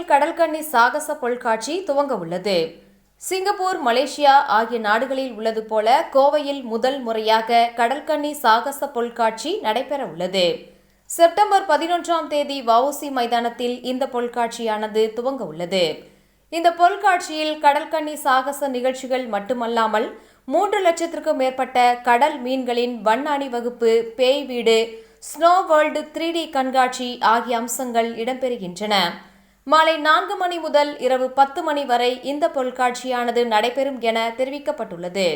கோவையில் கடல்கன்னி சாகச பொருட்காட்சி துவங்க உள்ளது. சிங்கப்பூர், மலேசியா ஆகிய நாடுகளில் உள்ளது போல கோவையில் முதல் முறையாக கடல்கன்னி சாகச பொருட்காட்சி நடைபெற உள்ளது. செப்டம்பர் 11ஆம் தேதி வஉசி மைதானத்தில் இந்த பொருட்காட்சியானது துவங்க உள்ளது. இந்த பொருட்காட்சியில் கடல்கன்னி சாகச நிகழ்ச்சிகள் மட்டுமல்லாமல் 3 லட்சத்திற்கும் மேற்பட்ட கடல் மீன்களின் வண்ண அணிவகுப்பு, பேய் வீடு, ஸ்னோ வேர்ல்டு 3D கண்காட்சி ஆகிய அம்சங்கள் இடம்பெறுகின்றன. மாலை 4 மணி முதல் இரவு 10 மணி வரை இந்த பொருட்காட்சியானது நடைபெறும் என தெரிவிக்கப்பட்டுள்ளது.